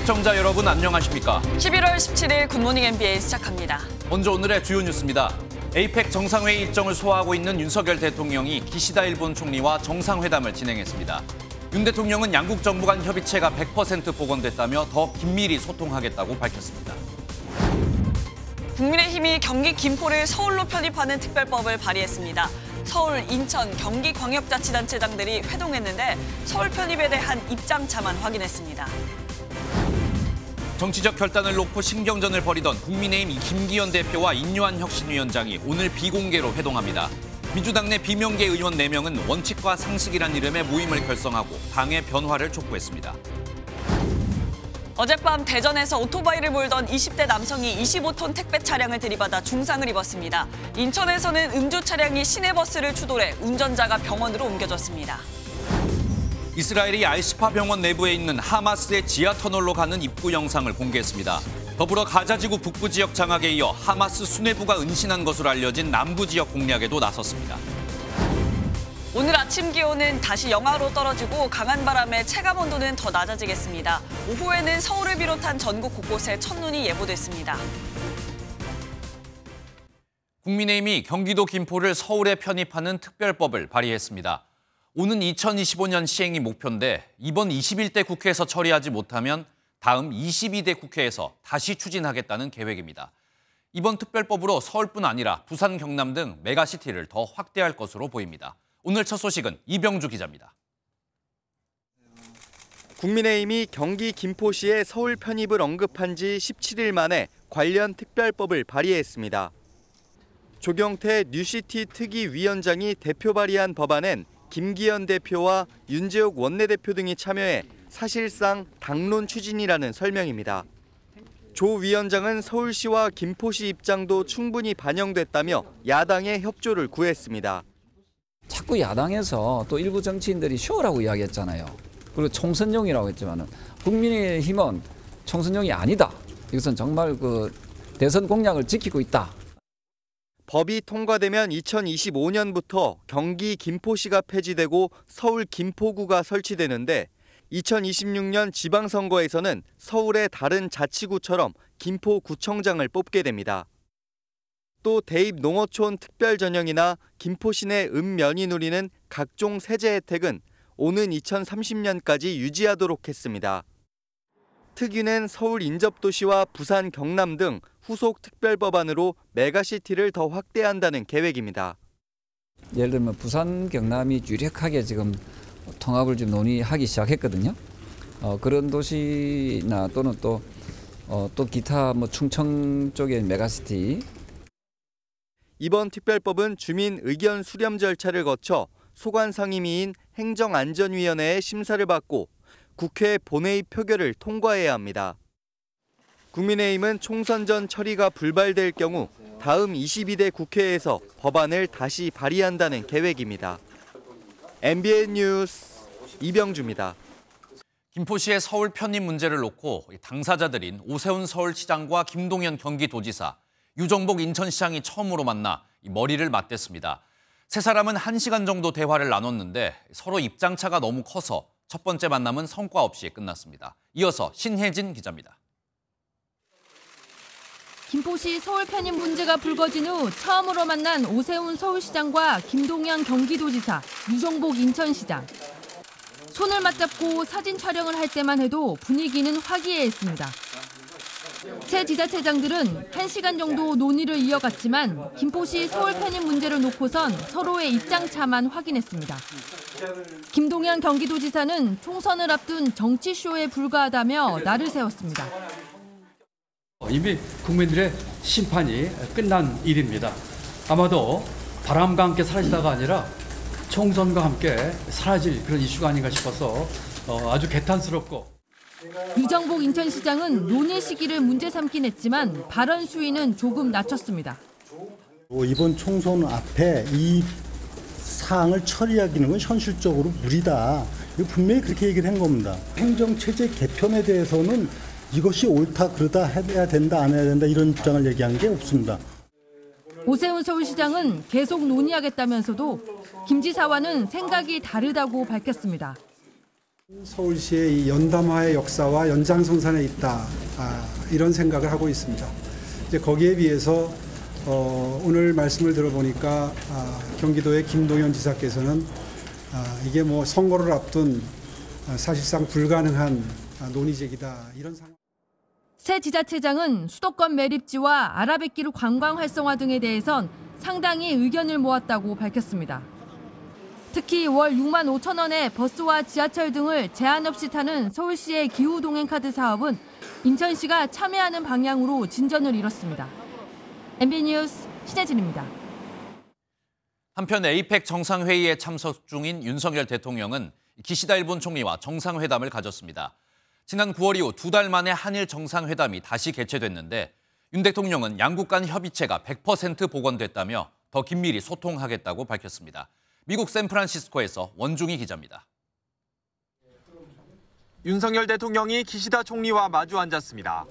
시청자 여러분 안녕하십니까? 11월 17일 굿모닝 NBA 시작합니다. 먼저 오늘의 주요 뉴스입니다. 에이펙 정상회의 일정을 소화하고 있는 윤석열 대통령이 기시다 일본 총리와 정상회담을 진행했습니다. 윤 대통령은 양국 정부 간 협의체가 100% 복원됐다며 더 긴밀히 소통하겠다고 밝혔습니다. 국민의힘이 경기 김포를 서울로 편입하는 특별법을 발의했습니다. 서울, 인천, 경기광역자치단체장들이 회동했는데 서울 편입에 대한 입장차만 확인했습니다. 정치적 결단을 놓고 신경전을 벌이던 국민의힘 김기현 대표와 인요한 혁신위원장이 오늘 비공개로 회동합니다. 민주당 내 비명계 의원 4명은 원칙과 상식이란 이름의 모임을 결성하고 당의 변화를 촉구했습니다. 어젯밤 대전에서 오토바이를 몰던 20대 남성이 25톤 택배 차량을 들이받아 중상을 입었습니다. 인천에서는 음주 차량이 시내버스를 추돌해 운전자가 병원으로 옮겨졌습니다. 이스라엘이 알시파 병원 내부에 있는 하마스의 지하 터널로 가는 입구 영상을 공개했습니다. 더불어 가자지구 북부 지역 장악에 이어 하마스 수뇌부가 은신한 것으로 알려진 남부 지역 공략에도 나섰습니다. 오늘 아침 기온은 다시 영하로 떨어지고 강한 바람에 체감 온도는 더 낮아지겠습니다. 오후에는 서울을 비롯한 전국 곳곳에 첫눈이 예보됐습니다. 국민의힘이 경기도 김포를 서울에 편입하는 특별법을 발의했습니다. 오는 2025년 시행이 목표인데 이번 21대 국회에서 처리하지 못하면 다음 22대 국회에서 다시 추진하겠다는 계획입니다. 이번 특별법으로 서울뿐 아니라 부산, 경남 등 메가시티를 더 확대할 것으로 보입니다. 오늘 첫 소식은 이병주 기자입니다. 국민의힘이 경기 김포시의 서울 편입을 언급한 지 17일 만에 관련 특별법을 발의했습니다. 조경태 뉴시티 특위위원장이 대표 발의한 법안엔 김기현 대표와 윤재욱 원내대표 등이 참여해 사실상 당론 추진이라는 설명입니다. 조 위원장은 서울시와 김포시 입장도 충분히 반영됐다며 야당의 협조를 구했습니다. 자꾸 야당에서 또 일부 정치인들이 쇼라고 이야기했잖아요. 그리고 총선용이라고 했지만은 국민의힘은 총선용이 아니다. 이것은 정말 그 대선 공약을 지키고 있다. 법이 통과되면 2025년부터 경기 김포시가 폐지되고 서울 김포구가 설치되는데 2026년 지방선거에서는 서울의 다른 자치구처럼 김포구청장을 뽑게 됩니다. 또 대입 농어촌 특별전형이나 김포시 내 읍면이 누리는 각종 세제 혜택은 오는 2030년까지 유지하도록 했습니다. 특위는 서울 인접도시와 부산, 경남 등 후속 특별법안으로 메가시티를 더 확대한다는 계획입니다. 예를 들면 부산, 경남이 유력하게 지금 통합을 좀 논의하기 시작했거든요. 그런 도시나 또는 또 기타 뭐 충청 쪽의 메가시티. 이번 특별법은 주민 의견 수렴 절차를 거쳐 소관상임위인 행정안전위원회의 심사를 받고 국회 본회의 표결을 통과해야 합니다. 국민의힘은 총선 전 처리가 불발될 경우 다음 22대 국회에서 법안을 다시 발의한다는 계획입니다. MBN 뉴스 이병주입니다. 김포시의 서울 편입 문제를 놓고 당사자들인 오세훈 서울시장과 김동연 경기도지사, 유정복 인천시장이 처음으로 만나 머리를 맞댔습니다. 세 사람은 1시간 정도 대화를 나눴는데 서로 입장차가 너무 커서 첫 번째 만남은 성과 없이 끝났습니다. 이어서 신혜진 기자입니다. 김포시 서울 편입 문제가 불거진 후 처음으로 만난 오세훈 서울시장과 김동연 경기도지사, 유정복 인천시장. 손을 맞잡고 사진 촬영을 할 때만 해도 분위기는 화기애애했습니다. 새 지자체장들은 1시간 정도 논의를 이어갔지만 김포시 서울 편입 문제를 놓고선 서로의 입장차만 확인했습니다. 김동연 경기도지사는 총선을 앞둔 정치쇼에 불과하다며 날을 세웠습니다. 이미 국민들의 심판이 끝난 일입니다. 아마도 바람과 함께 사라지다가 아니라 총선과 함께 사라질 그런 이슈가 아닌가 싶어서 아주 개탄스럽고. 유정복 인천시장은 논의 시기를 문제 삼긴 했지만 발언 수위는 조금 낮췄습니다. 이번 총선 앞에 이 사항을 처리하기는 건 현실적으로 무리다. 분명히 그렇게 얘기를 한 겁니다. 행정체제 개편에 대해서는 이것이 옳다 그러다 해야 된다 안 해야 된다 이런 입장을 얘기한 게 없습니다. 오세훈 서울시장은 계속 논의하겠다면서도 김 지사와는 생각이 다르다고 밝혔습니다. 서울시의 이 연담화의 역사와 연장선상에 있다, 이런 생각을 하고 있습니다. 이제 거기에 비해서 오늘 말씀을 들어보니까 경기도의 김동연 지사께서는 이게 뭐 선거를 앞둔 사실상 불가능한 논의 제기다, 이런 상황. 새 지자체장은 수도권 매립지와 아라뱃길 관광 활성화 등에 대해선 상당히 의견을 모았다고 밝혔습니다. 특히 월 6만 5천 원의 버스와 지하철 등을 제한 없이 타는 서울시의 기후동행카드 사업은 인천시가 참여하는 방향으로 진전을 이뤘습니다. MB 뉴스 신혜진입니다. 한편 에이펙 정상회의에 참석 중인 윤석열 대통령은 기시다 일본 총리와 정상회담을 가졌습니다. 지난 9월 이후 2달 만에 한일 정상회담이 다시 개최됐는데 윤 대통령은 양국 간 협의체가 100% 복원됐다며 더 긴밀히 소통하겠다고 밝혔습니다. 미국 샌프란시스코에서 원중희 기자입니다. 윤석열 대통령이 기시다 총리와 마주 앉았습니다.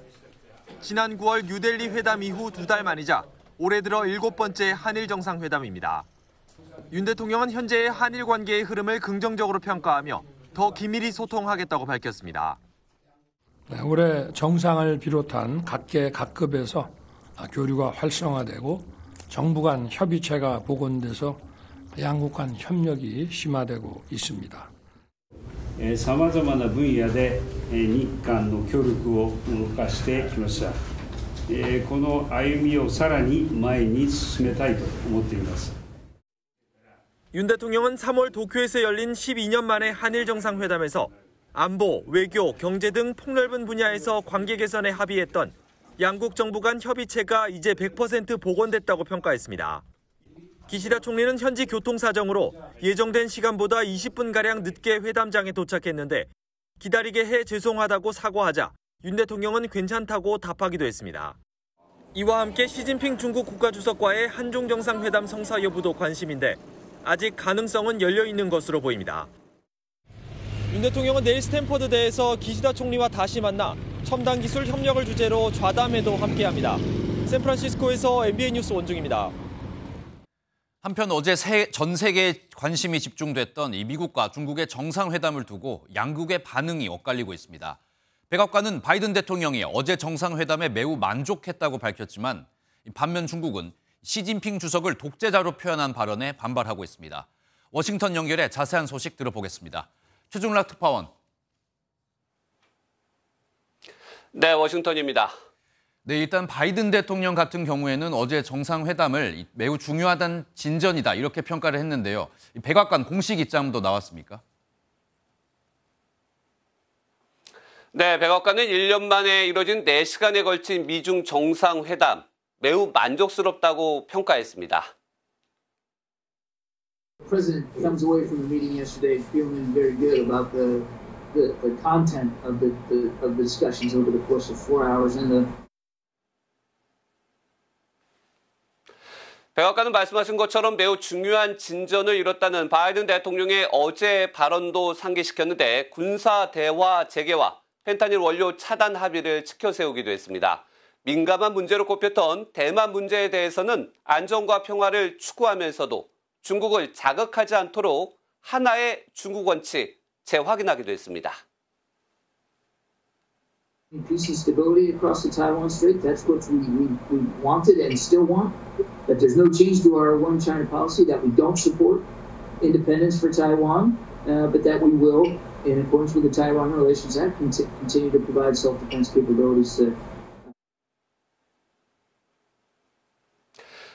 지난 9월 뉴델리 회담 이후 2달 만이자 올해 들어 7번째 한일 정상회담입니다. 윤 대통령은 현재의 한일 관계의 흐름을 긍정적으로 평가하며 더 긴밀히 소통하겠다고 밝혔습니다. 올해 정상을 비롯한 각계 각급에서 교류가 활성화되고 정부 간 협의체가 복원돼서 양국 간 협력이 심화되고 있습니다. 様々な分野で日韓の協力を動かしてきました。この歩みをさらに前に進めたいと思っています。윤 대통령은 3월 도쿄에서 열린 12년 만의 한일 정상회담에서 안보, 외교, 경제 등 폭넓은 분야에서 관계 개선에 합의했던 양국 정부 간 협의체가 이제 100% 복원됐다고 평가했습니다. 기시다 총리는 현지 교통 사정으로 예정된 시간보다 20분가량 늦게 회담장에 도착했는데 기다리게 해 죄송하다고 사과하자 윤 대통령은 괜찮다고 답하기도 했습니다. 이와 함께 시진핑 중국 국가주석과의 한중 정상회담 성사 여부도 관심인데 아직 가능성은 열려있는 것으로 보입니다. 윤 대통령은 내일 스탠퍼드대에서 기시다 총리와 다시 만나 첨단 기술 협력을 주제로 좌담회도 함께합니다. 샌프란시스코에서 MBN 뉴스 원중입니다. 한편 어제 전 세계에 관심이 집중됐던 이 미국과 중국의 정상회담을 두고 양국의 반응이 엇갈리고 있습니다. 백악관은 바이든 대통령이 어제 정상회담에 매우 만족했다고 밝혔지만 반면 중국은 시진핑 주석을 독재자로 표현한 발언에 반발하고 있습니다. 워싱턴 연결해 자세한 소식 들어보겠습니다. 최종락 특파원. 네, 워싱턴입니다. 네, 일단 바이든 대통령 같은 경우에는 어제 정상회담을 매우 중요하다는 진전이다 이렇게 평가를 했는데요. 백악관 공식 입장도 나왔습니까? 네, 백악관은 1년 만에 이뤄진 4시간에 걸친 미중 정상회담 매우 만족스럽다고 평가했습니다. The president comes away from the meeting yesterday feeling very good about the content of the discussions over the course of 4 hours and the 백악관은 말씀하신 것처럼 매우 중요한 진전을 이뤘다는 바이든 대통령의 어제 발언도 상기시켰는데 군사 대화 재개와 펜타닐 원료 차단 합의를 치켜세우기도 했습니다. 민감한 문제로 꼽혔던 대만 문제에 대해서는 안정과 평화를 추구하면서도 중국을 자극하지 않도록 하나의 중국 원칙 재확인하기도 했습니다. Peace and stability across the Taiwan Strait, that's what we wanted and still want. That there's no change to our one China policy, that we don't support independence for Taiwan, but that we will, in accordance with the Taiwan Relations Act, continue to provide self-defense capabilities to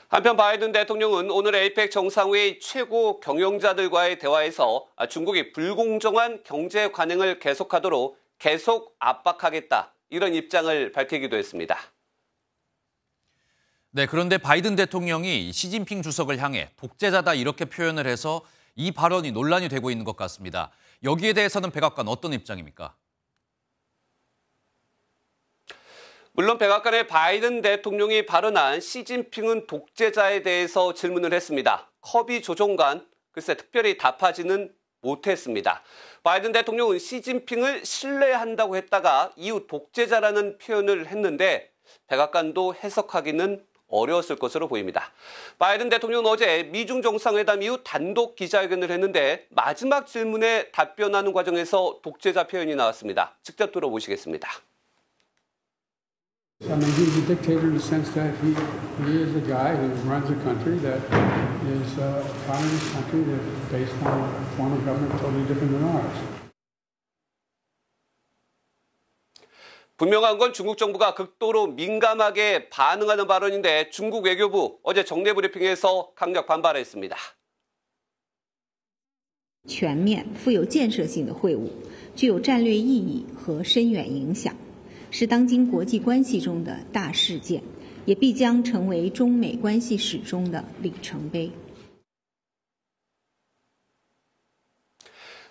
한편 바이든 대통령은 오늘 에이펙 정상회의 최고 경영자들과의 대화에서 중국이 불공정한 경제 관행을 계속하도록 계속 압박하겠다 이런 입장을 밝히기도 했습니다. 네, 그런데 바이든 대통령이 시진핑 주석을 향해 독재자다 이렇게 표현을 해서 이 발언이 논란이 되고 있는 것 같습니다. 여기에 대해서는 백악관 어떤 입장입니까? 물론 백악관의 바이든 대통령이 발언한 시진핑은 독재자에 대해서 질문을 했습니다. 커비 조종관 글쎄 특별히 답하지는 못했습니다. 바이든 대통령은 시진핑을 신뢰한다고 했다가 이후 독재자라는 표현을 했는데 백악관도 해석하기는 어려웠을 것으로 보입니다. 바이든 대통령은 어제 미중 정상회담 이후 단독 기자회견을 했는데 마지막 질문에 답변하는 과정에서 독재자 표현이 나왔습니다. 직접 들어보시겠습니다. I mean, he's a dictator in the sense that he is a guy who runs a country that is a communist country that is based on a form of government totally different than ours. 분명한 건 중국 정부가 극도로 민감하게 반응하는 발언인데 중국 외교부 어제 정례 브리핑에서 강력 반발했습니다. 全面富有建设性的会晤，具有战略意义和深远影响，是当今国际关系中的大事件，也必将成为中美关系史中的里程碑。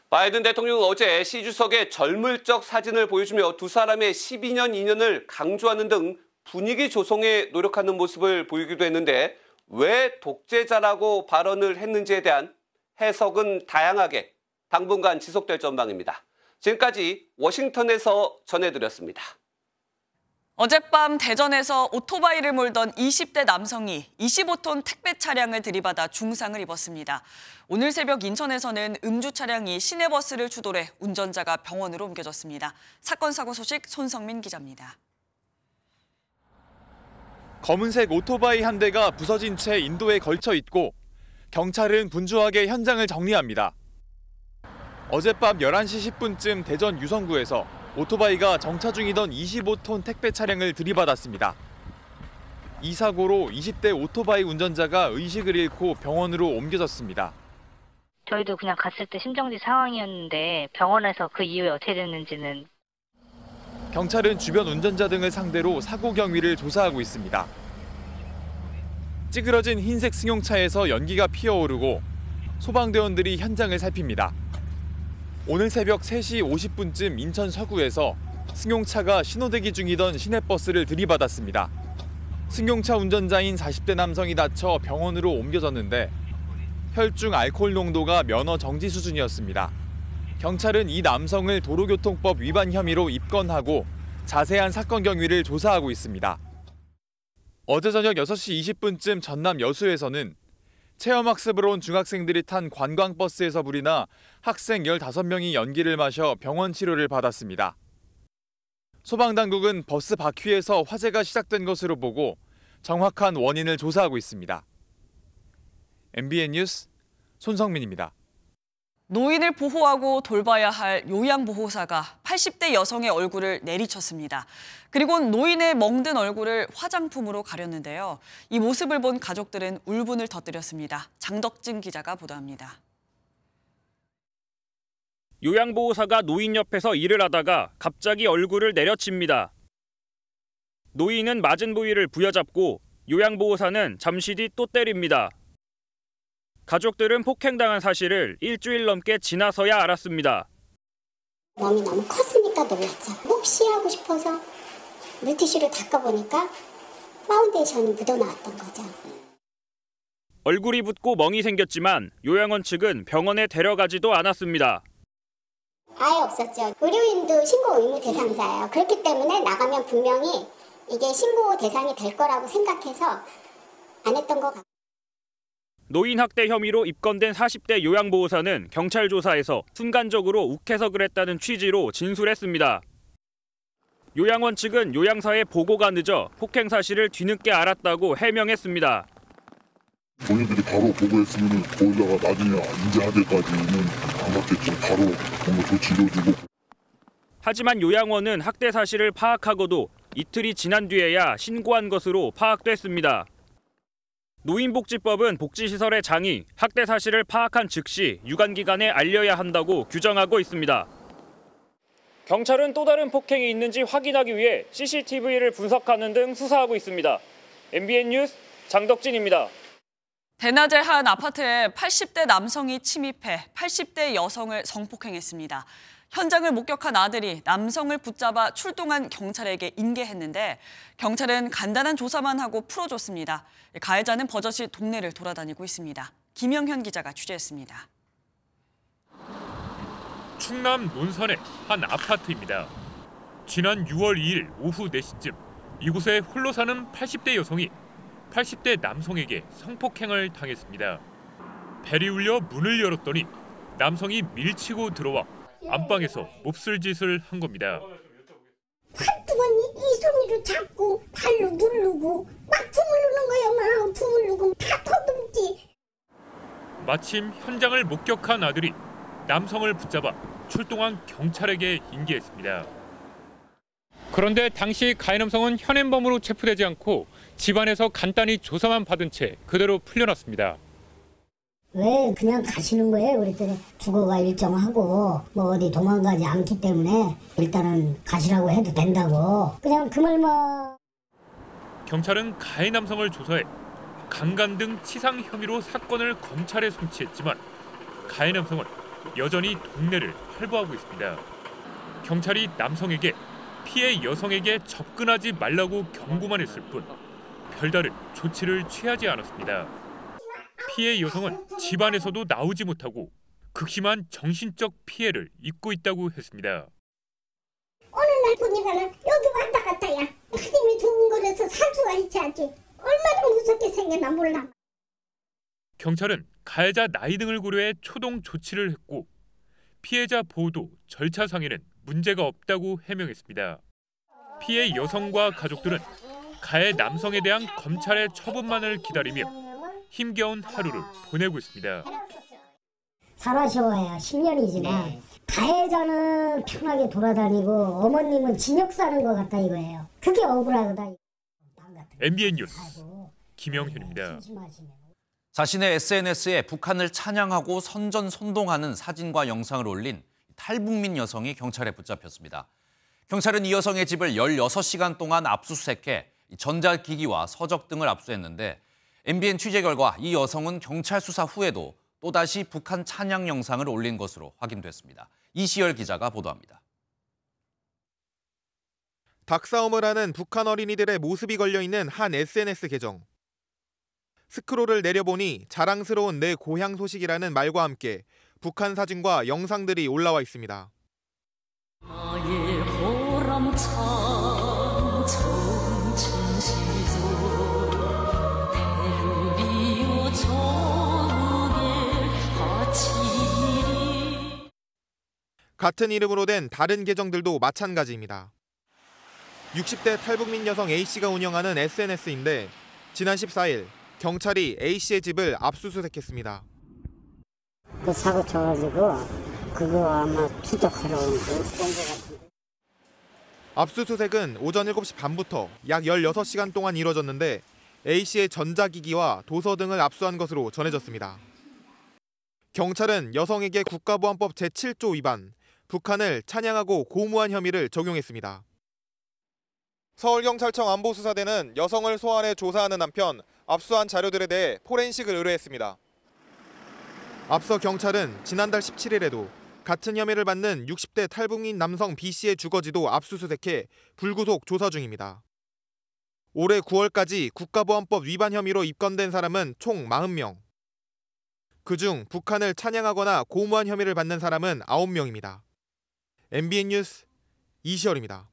바이든 대통령은 어제 시 주석의 젊을 적 사진을 보여주며 두 사람의 12년 인연을 강조하는 등 분위기 조성에 노력하는 모습을 보이기도 했는데 왜 독재자라고 발언을 했는지에 대한 해석은 다양하게 당분간 지속될 전망입니다. 지금까지 워싱턴에서 전해드렸습니다. 어젯밤 대전에서 오토바이를 몰던 20대 남성이 25톤 택배 차량을 들이받아 중상을 입었습니다. 오늘 새벽 인천에서는 음주 차량이 시내버스를 추돌해 운전자가 병원으로 옮겨졌습니다. 사건 사고 소식 손성민 기자입니다. 검은색 오토바이 한 대가 부서진 채 인도에 걸쳐 있고 경찰은 분주하게 현장을 정리합니다. 어젯밤 11시 10분쯤 대전 유성구에서 오토바이가 정차 중이던 25톤 택배 차량을 들이받았습니다. 이 사고로 20대 오토바이 운전자가 의식을 잃고 병원으로 옮겨졌습니다. 저희도 그냥 갔을 때 심정지 상황이었는데 병원에서 그 이후에 어떻게 됐는지는. 경찰은 주변 운전자 등을 상대로 사고 경위를 조사하고 있습니다. 찌그러진 흰색 승용차에서 연기가 피어오르고 소방대원들이 현장을 살핍니다. 오늘 새벽 3시 50분쯤 인천 서구에서 승용차가 신호대기 중이던 시내버스를 들이받았습니다. 승용차 운전자인 40대 남성이 다쳐 병원으로 옮겨졌는데 혈중 알코올 농도가 면허 정지 수준이었습니다. 경찰은 이 남성을 도로교통법 위반 혐의로 입건하고 자세한 사건 경위를 조사하고 있습니다. 어제 저녁 6시 20분쯤 전남 여수에서는 체험학습으로 온 중학생들이 탄 관광버스에서 불이 나 학생 15명이 연기를 마셔 병원 치료를 받았습니다. 소방당국은 버스 바퀴에서 화재가 시작된 것으로 보고 정확한 원인을 조사하고 있습니다. MBN 뉴스 손성민입니다. 노인을 보호하고 돌봐야 할 요양보호사가 80대 여성의 얼굴을 내리쳤습니다. 그리고 노인의 멍든 얼굴을 화장품으로 가렸는데요. 이 모습을 본 가족들은 울분을 터뜨렸습니다. 장덕진 기자가 보도합니다. 요양보호사가 노인 옆에서 일을 하다가 갑자기 얼굴을 내려칩니다. 노인은 맞은 부위를 부여잡고 요양보호사는 잠시 뒤 또 때립니다. 가족들은 폭행당한 사실을 일주일 넘게 지나서야 알았습니다. 몸이 너무 컸으니까 놀랐죠. 혹시 하고 싶어서 물티슈를 닦아보니까 파운데이션이 묻어나왔던 거죠. 얼굴이 붓고 멍이 생겼지만 요양원 측은 병원에 데려가지도 않았습니다. 아예 없었죠. 의료인도 신고 의무 대상자예요. 그렇기 때문에 나가면 분명히 이게 신고 대상이 될 거라고 생각해서 안 했던 것 같아요. 노인 학대 혐의로 입건된 40대 요양보호사는 경찰 조사에서 순간적으로 욱해서 그랬다는 취지로 진술했습니다. 요양원 측은 요양사의 보고가 늦어 폭행 사실을 뒤늦게 알았다고 해명했습니다. 본인들이 바로 보고했으면 거기다가 나중에 인지할 때까지는 안 받겠죠. 바로 뭔가 조치도 주고. 하지만 요양원은 학대 사실을 파악하고도 이틀이 지난 뒤에야 신고한 것으로 파악됐습니다. 노인복지법은 복지시설의 장이 학대 사실을 파악한 즉시 유관기관에 알려야 한다고 규정하고 있습니다. 경찰은 또 다른 폭행이 있는지 확인하기 위해 CCTV를 분석하는 등 수사하고 있습니다. MBN 뉴스 장덕진입니다. 대낮에 한 아파트에 80대 남성이 침입해 80대 여성을 성폭행했습니다. 현장을 목격한 아들이 남성을 붙잡아 출동한 경찰에게 인계했는데 경찰은 간단한 조사만 하고 풀어줬습니다. 가해자는 버젓이 동네를 돌아다니고 있습니다. 김영현 기자가 취재했습니다. 충남 논산의 한 아파트입니다. 지난 6월 2일 오후 4시쯤 이곳에 홀로 사는 80대 여성이 80대 남성에게 성폭행을 당했습니다. 벨이 울려 문을 열었더니 남성이 밀치고 들어와 안방에서 몹쓸 짓을 한 겁니다. 한두 번 이 손으로 잡고 발로 누르고 막 주무르는 거야. 막 주무르고 다 터듬지. 마침 현장을 목격한 아들이 남성을 붙잡아 출동한 경찰에게 인계했습니다. 그런데 당시 가해 남성은 현행범으로 체포되지 않고 집안에서 간단히 조사만 받은 채 그대로 풀려났습니다. 왜 그냥 가시는 거예요? 그랬더니 주거가 일정하고 뭐 어디 도망가지 않기 때문에 일단은 가시라고 해도 된다고. 그냥 그 말만. 경찰은 가해 남성을 조사해 강간 등 치상 혐의로 사건을 검찰에 송치했지만 가해 남성은 여전히 동네를 활보하고 있습니다. 경찰이 남성에게 피해 여성에게 접근하지 말라고 경고만 했을 뿐 별다른 조치를 취하지 않았습니다. 피해 여성은 집안에서도 나오지 못하고 극심한 정신적 피해를 입고 있다고 했습니다. 어느 날 보니까는 여기 왔다 갔다야. 하림이 두근거려서 살 수가 있지 않지. 얼마나 무섭게 생겼나 몰라. 경찰은 가해자 나이 등을 고려해 초동 조치를 했고 피해자 보호도 절차상에는 문제가 없다고 해명했습니다. 피해 여성과 가족들은 가해 남성에 대한 검찰의 처분만을 기다리며 힘겨운 하루를 보내고 있습니다. 살아셔야 10년이지만 가해자는 편하게 돌아다니고 어머님은 징역 사는 것 같다 이거예요. 그게 억울하다. MBN 뉴스 김영현입니다. 자신의 SNS에 북한을 찬양하고 선전선동하는 사진과 영상을 올린 탈북민 여성이 경찰에 붙잡혔습니다. 경찰은 이 여성의 집을 16시간 동안 압수수색해 전자기기와 서적 등을 압수했는데 MBN 취재 결과 이 여성은 경찰 수사 후에도 또다시 북한 찬양 영상을 올린 것으로 확인됐습니다. 이시열 기자가 보도합니다. 닭싸움을 하는 북한 어린이들의 모습이 걸려있는 한 SNS 계정. 스크롤을 내려보니 자랑스러운 내 고향 소식이라는 말과 함께 북한 사진과 영상들이 올라와 있습니다. 같은 이름으로 된 다른 계정들도 마찬가지입니다. 60대 탈북민 여성 A씨가 운영하는 SNS인데 지난 14일 경찰이 A씨의 집을 압수수색했습니다. 그 사고 쳐가지고 그거 아마 추적하러 온 것 같은데. 압수수색은 오전 7시 반부터 약 16시간 동안 이뤄졌는데 A씨의 전자기기와 도서 등을 압수한 것으로 전해졌습니다. 경찰은 여성에게 국가보안법 제7조 위반, 북한을 찬양하고 고무한 혐의를 적용했습니다. 서울경찰청 안보수사대는 여성을 소환해 조사하는 한편 압수한 자료들에 대해 포렌식을 의뢰했습니다. 앞서 경찰은 지난달 17일에도 같은 혐의를 받는 60대 탈북민 남성 B씨의 주거지도 압수수색해 불구속 조사 중입니다. 올해 9월까지 국가보안법 위반 혐의로 입건된 사람은 총 40명. 그중 북한을 찬양하거나 고무한 혐의를 받는 사람은 9명입니다. MBN 뉴스 이시열입니다.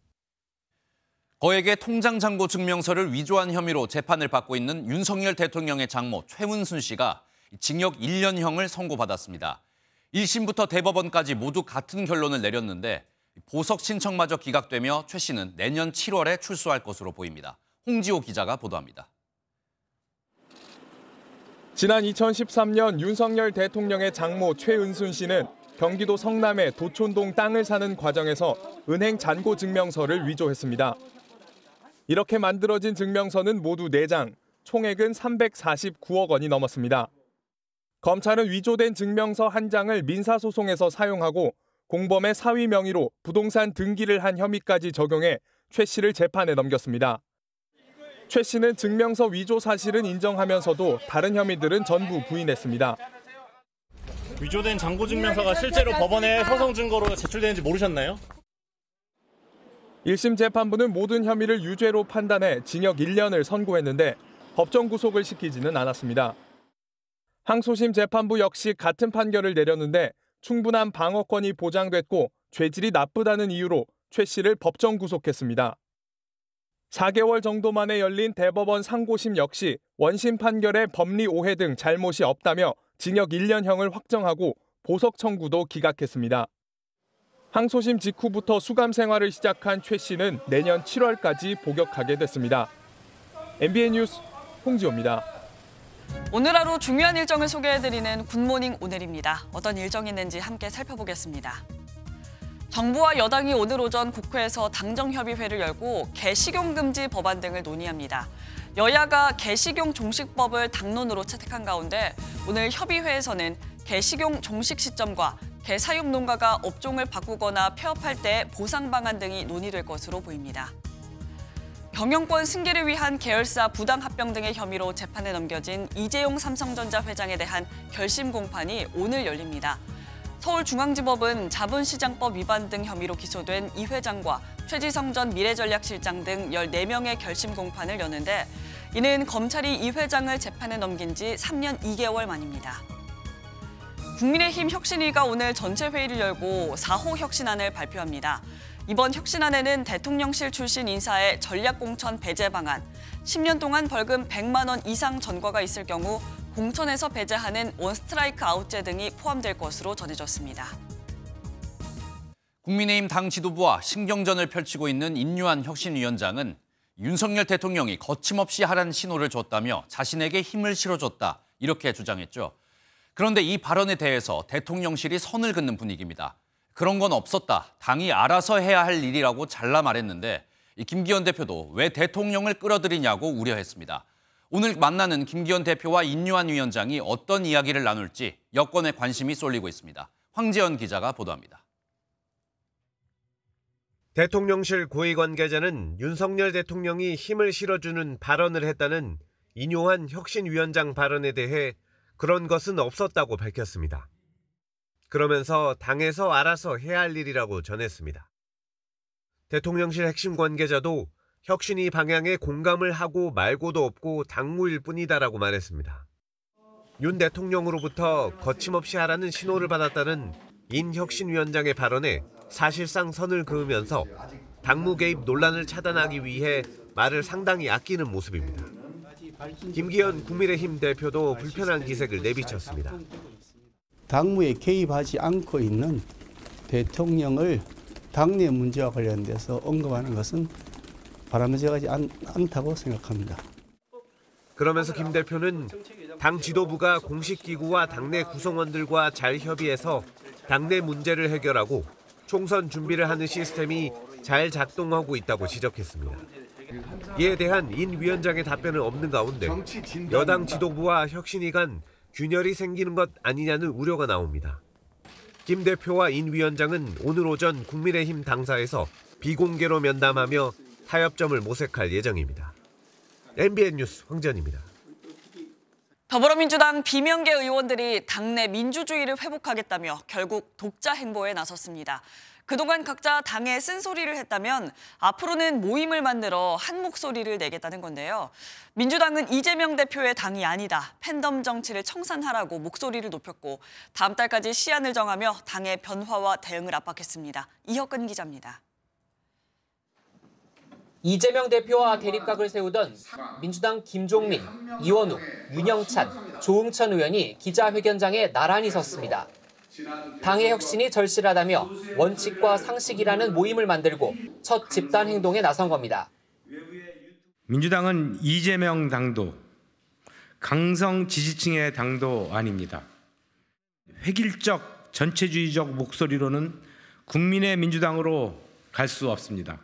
거액의 통장 잔고 증명서를 위조한 혐의로 재판을 받고 있는 윤석열 대통령의 장모 최은순 씨가 징역 1년형을 선고받았습니다. 1심부터 대법원까지 모두 같은 결론을 내렸는데 보석 신청마저 기각되며 최 씨는 내년 7월에 출소할 것으로 보입니다. 홍지호 기자가 보도합니다. 지난 2013년 윤석열 대통령의 장모 최은순 씨는 경기도 성남의 도촌동 땅을 사는 과정에서 은행 잔고 증명서를 위조했습니다. 이렇게 만들어진 증명서는 모두 4장, 총액은 349억 원이 넘었습니다. 검찰은 위조된 증명서 1장을 민사소송에서 사용하고 공범의 사위 명의로 부동산 등기를 한 혐의까지 적용해 최 씨를 재판에 넘겼습니다. 최 씨는 증명서 위조 사실은 인정하면서도 다른 혐의들은 전부 부인했습니다. 위조된 잔고증명서가 실제로 법원에 소송 증거로 제출되는지 모르셨나요? 1심 재판부는 모든 혐의를 유죄로 판단해 징역 1년을 선고했는데 법정 구속을 시키지는 않았습니다. 항소심 재판부 역시 같은 판결을 내렸는데 충분한 방어권이 보장됐고 죄질이 나쁘다는 이유로 최 씨를 법정 구속했습니다. 4개월 정도 만에 열린 대법원 상고심 역시 원심 판결에 법리 오해 등 잘못이 없다며 징역 1년형을 확정하고 보석 청구도 기각했습니다. 항소심 직후부터 수감 생활을 시작한 최 씨는 내년 7월까지 복역하게 됐습니다. MBN 뉴스 홍지호입니다. 오늘 하루 중요한 일정을 소개해드리는 굿모닝 오늘입니다. 어떤 일정이 있는지 함께 살펴보겠습니다. 정부와 여당이 오늘 오전 국회에서 당정협의회를 열고 개식용 금지 법안 등을 논의합니다. 여야가 개식용 종식법을 당론으로 채택한 가운데 오늘 협의회에서는 개식용 종식 시점과 개 사육 농가가 업종을 바꾸거나 폐업할 때 보상 방안 등이 논의될 것으로 보입니다. 경영권 승계를 위한 계열사 부당 합병 등의 혐의로 재판에 넘겨진 이재용 삼성전자 회장에 대한 결심 공판이 오늘 열립니다. 서울중앙지법은 자본시장법 위반 등 혐의로 기소된 이 회장과 최지성 전 미래전략실장 등 14명의 결심 공판을 여는데 이는 검찰이 이 회장을 재판에 넘긴 지 3년 2개월 만입니다. 국민의힘 혁신위가 오늘 전체 회의를 열고 4호 혁신안을 발표합니다. 이번 혁신안에는 대통령실 출신 인사의 전략공천 배제 방안, 10년 동안 벌금 100만 원 이상 전과가 있을 경우 공천에서 배제하는 원스트라이크 아웃제 등이 포함될 것으로 전해졌습니다. 국민의힘 당 지도부와 신경전을 펼치고 있는 인류한 혁신위원장은 윤석열 대통령이 거침없이 하라는 신호를 줬다며 자신에게 힘을 실어줬다, 이렇게 주장했죠. 그런데 이 발언에 대해서 대통령실이 선을 긋는 분위기입니다. 그런 건 없었다, 당이 알아서 해야 할 일이라고 잘라 말했는데 김기현 대표도 왜 대통령을 끌어들이냐고 우려했습니다. 오늘 만나는 김기현 대표와 인류한 위원장이 어떤 이야기를 나눌지 여권에 관심이 쏠리고 있습니다. 황재현 기자가 보도합니다. 대통령실 고위 관계자는 윤석열 대통령이 힘을 실어주는 발언을 했다는 인요한 혁신위원장 발언에 대해 그런 것은 없었다고 밝혔습니다. 그러면서 당에서 알아서 해야 할 일이라고 전했습니다. 대통령실 핵심 관계자도 혁신위 방향에 공감을 하고 말고도 없고 당무일 뿐이다라고 말했습니다. 윤 대통령으로부터 거침없이 하라는 신호를 받았다는 인 혁신위원장의 발언에 사실상 선을 그으면서 당무 개입 논란을 차단하기 위해 말을 상당히 아끼는 모습입니다. 김기현 국민의힘 대표도 불편한 기색을 내비쳤습니다. 당무에 개입하지 않고 있는 대통령을 당내 문제와 관련돼서 언급하는 것은 바람직하지 않다고 생각합니다. 그러면서 김 대표는 당 지도부가 공식기구와 당내 구성원들과 잘 협의해서 당내 문제를 해결하고 총선 준비를 하는 시스템이 잘 작동하고 있다고 지적했습니다. 이에 대한 인 위원장의 답변은 없는 가운데 여당 지도부와 혁신위 간 균열이 생기는 것 아니냐는 우려가 나옵니다. 김 대표와 인 위원장은 오늘 오전 국민의힘 당사에서 비공개로 면담하며 타협점을 모색할 예정입니다. MBN 뉴스 황재현입니다. 더불어민주당 비명계 의원들이 당내 민주주의를 회복하겠다며 결국 독자 행보에 나섰습니다. 그동안 각자 당에 쓴소리를 했다면 앞으로는 모임을 만들어 한 목소리를 내겠다는 건데요. 민주당은 이재명 대표의 당이 아니다, 팬덤 정치를 청산하라고 목소리를 높였고 다음 달까지 시한을 정하며 당의 변화와 대응을 압박했습니다. 이혁근 기자입니다. 이재명 대표와 대립각을 세우던 민주당 김종민, 이원욱, 윤영찬, 조응천 의원이 기자회견장에 나란히 섰습니다. 당의 혁신이 절실하다며 원칙과 상식이라는 모임을 만들고 첫 집단 행동에 나선 겁니다. 민주당은 이재명 당도, 강성 지지층의 당도 아닙니다. 획일적 전체주의적 목소리로는 국민의 민주당으로 갈 수 없습니다.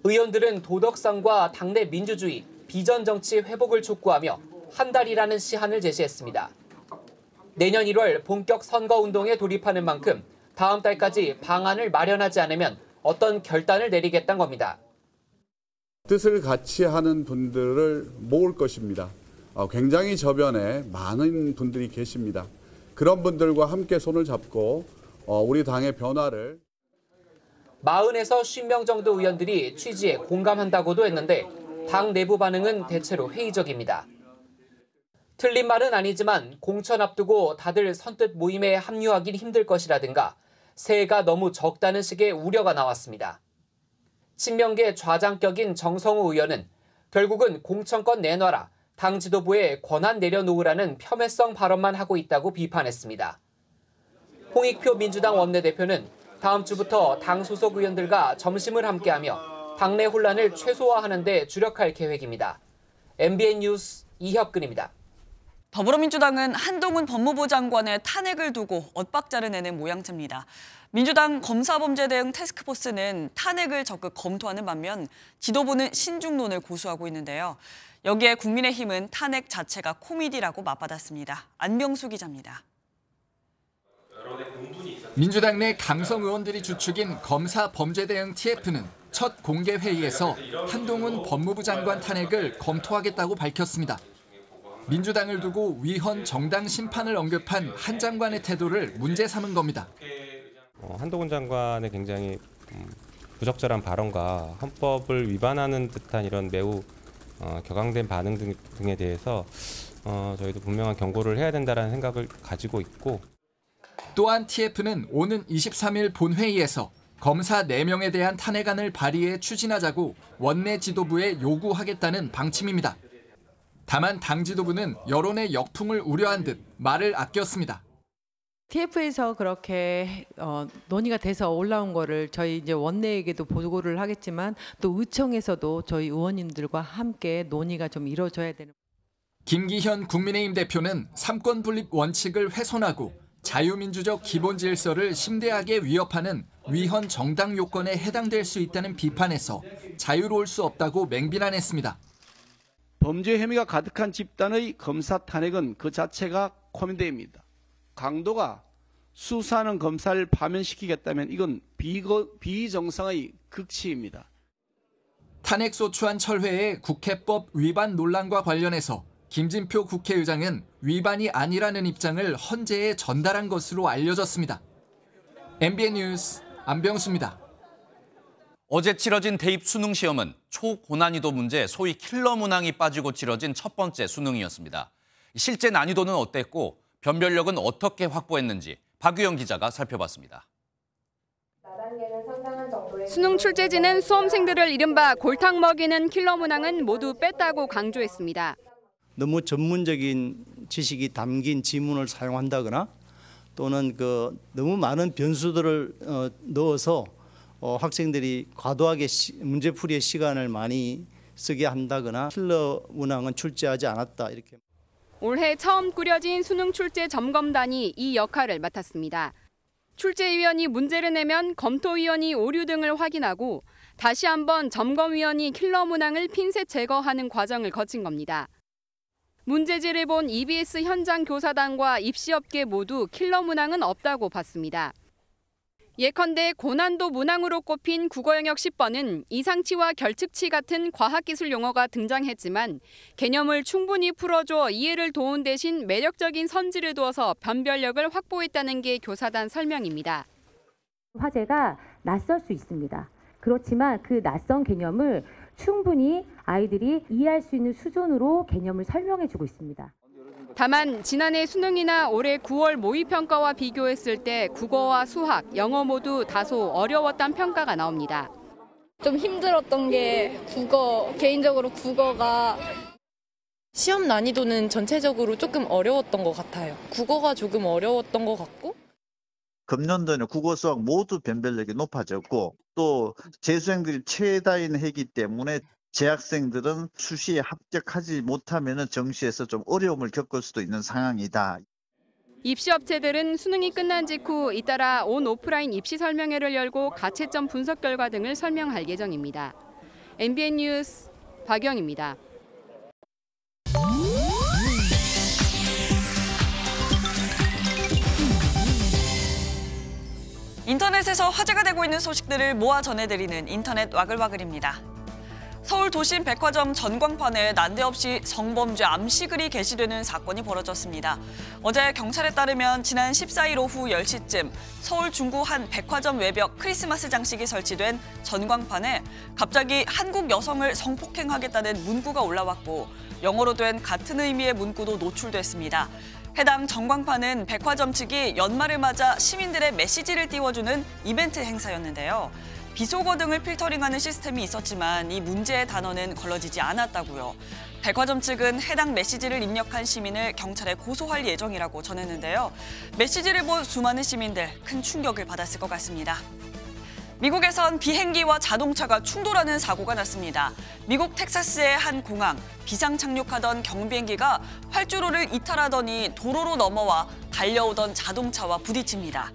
의원들은 도덕성과 당내 민주주의, 비전 정치 회복을 촉구하며 한 달이라는 시한을 제시했습니다. 내년 1월 본격 선거운동에 돌입하는 만큼 다음 달까지 방안을 마련하지 않으면 어떤 결단을 내리겠다는 겁니다. 뜻을 같이 하는 분들을 모을 것입니다. 굉장히 저변에 많은 분들이 계십니다. 그런 분들과 함께 손을 잡고 우리 당의 변화를 40에서 50명 정도 의원들이 취지에 공감한다고도 했는데 당 내부 반응은 대체로 회의적입니다. 틀린 말은 아니지만 공천 앞두고 다들 선뜻 모임에 합류하긴 힘들 것이라든가 새해가 너무 적다는 식의 우려가 나왔습니다. 친명계 좌장격인 정성우 의원은 결국은 공천권 내놔라, 당 지도부에 권한 내려놓으라는 폄훼성 발언만 하고 있다고 비판했습니다. 홍익표 민주당 원내대표는 다음 주부터 당 소속 의원들과 점심을 함께하며 당내 혼란을 최소화하는 데 주력할 계획입니다. MBN 뉴스 이혁근입니다. 더불어민주당은 한동훈 법무부 장관의 탄핵을 두고 엇박자를 내는 모양새입니다. 민주당 검사범죄 대응 태스크포스는 탄핵을 적극 검토하는 반면 지도부는 신중론을 고수하고 있는데요. 여기에 국민의힘은 탄핵 자체가 코미디라고 맞받았습니다. 안병수 기자입니다. 민주당 내 강성 의원들이 주축인 검사범죄 대응 TF는 첫 공개 회의에서 한동훈 법무부 장관 탄핵을 검토하겠다고 밝혔습니다. 민주당을 두고 위헌 정당 심판을 언급한 한 장관의 태도를 문제 삼은 겁니다. 한동훈 장관의 굉장히 부적절한 발언과 헌법을 위반하는 듯한 이런 매우 격앙된 반응 등에 대해서 저희도 분명한 경고를 해야 된다는 생각을 가지고 있고, 또한 TF는 오는 23일 본회의에서 검사 4명에 대한 탄핵안을 발의해 추진하자고 원내 지도부에 요구하겠다는 방침입니다. 다만 당 지도부는 여론의 역풍을 우려한 듯 말을 아꼈습니다. TF에서 그렇게 논의가 돼서 올라온 거를 저희 이제 원내에게도 보고를 하겠지만 또 의총에서도 저희 의원님들과 함께 논의가 좀 이루어져야 되는. 김기현 국민의힘 대표는 삼권 분립 원칙을 훼손하고 자유민주적 기본 질서를 심대하게 위협하는 위헌 정당 요건에 해당될 수 있다는 비판에서 자유로울 수 없다고 맹비난했습니다. 범죄 혐의가 가득한 집단의 검사 탄핵은 그 자체가 코미디입니다. 강도가 수사하는 검사를 파면시키겠다면 이건 비정상의 극치입니다. 탄핵 소추안 철회의 국회법 위반 논란과 관련해서 김진표 국회의장은 위반이 아니라는 입장을 헌재에 전달한 것으로 알려졌습니다. MBN 뉴스 안병수입니다. 어제 치러진 대입 수능 시험은 초고난이도 문제, 소위 킬러 문항이 빠지고 치러진 첫 번째 수능이었습니다. 실제 난이도는 어땠고 변별력은 어떻게 확보했는지 박유영 기자가 살펴봤습니다. 수능 출제진은 수험생들을 이른바 골탕 먹이는 킬러 문항은 모두 뺐다고 강조했습니다. 너무 전문적인 지식이 담긴 지문을 사용한다거나 또는 너무 많은 변수들을 넣어서 학생들이 과도하게 문제풀이의 시간을 많이 쓰게 한다거나 킬러 문항은 출제하지 않았다 이렇게. 올해 처음 꾸려진 수능 출제 점검단이 이 역할을 맡았습니다. 출제위원이 문제를 내면 검토위원이 오류 등을 확인하고 다시 한번 점검위원이 킬러 문항을 핀셋 제거하는 과정을 거친 겁니다. 문제지를 본 EBS 현장 교사단과 입시업계 모두 킬러 문항은 없다고 봤습니다. 예컨대 고난도 문항으로 꼽힌 국어 영역 10번은 이상치와 결측치 같은 과학기술 용어가 등장했지만 개념을 충분히 풀어줘 이해를 도운 대신 매력적인 선지를 두어서 변별력을 확보했다는 게 교사단 설명입니다. 화제가 낯설 수 있습니다. 그렇지만 그 낯선 개념을 충분히 아이들이 이해할 수 있는 수준으로 개념을 설명해주고 있습니다. 다만 지난해 수능이나 올해 9월 모의평가와 비교했을 때 국어와 수학, 영어 모두 다소 어려웠다는 평가가 나옵니다. 좀 힘들었던 게 개인적으로 국어가 시험 난이도는 전체적으로 조금 어려웠던 것 같아요. 국어가 조금 어려웠던 것 같고. 금년도에는 국어, 수학 모두 변별력이 높아졌고 또 재수생들이 최다인 했기 때문에 재학생들은 수시에 합격하지 못하면 정시에서 좀 어려움을 겪을 수도 있는 상황이다. 입시업체들은 수능이 끝난 직후 잇따라 온 오프라인 입시 설명회를 열고 가채점 분석 결과 등을 설명할 예정입니다. MBN 뉴스 박영입니다. 인터넷에서 화제가 되고 있는 소식들을 모아 전해드리는 인터넷 와글와글입니다. 서울 도심 백화점 전광판에 난데없이 성범죄 암시글이 게시되는 사건이 벌어졌습니다. 어제 경찰에 따르면 지난 14일 오후 10시쯤 서울 중구 한 백화점 외벽 크리스마스 장식이 설치된 전광판에 갑자기 한국 여성을 성폭행하겠다는 문구가 올라왔고 영어로 된 같은 의미의 문구도 노출됐습니다. 해당 전광판은 백화점 측이 연말을 맞아 시민들의 메시지를 띄워주는 이벤트 행사였는데요. 비속어 등을 필터링하는 시스템이 있었지만 이 문제의 단어는 걸러지지 않았다고요. 백화점 측은 해당 메시지를 입력한 시민을 경찰에 고소할 예정이라고 전했는데요. 메시지를 본 수많은 시민들 큰 충격을 받았을 것 같습니다. 미국에선 비행기와 자동차가 충돌하는 사고가 났습니다. 미국 텍사스의 한 공항, 비상 착륙하던 경비행기가 활주로를 이탈하더니 도로로 넘어와 달려오던 자동차와 부딪힙니다.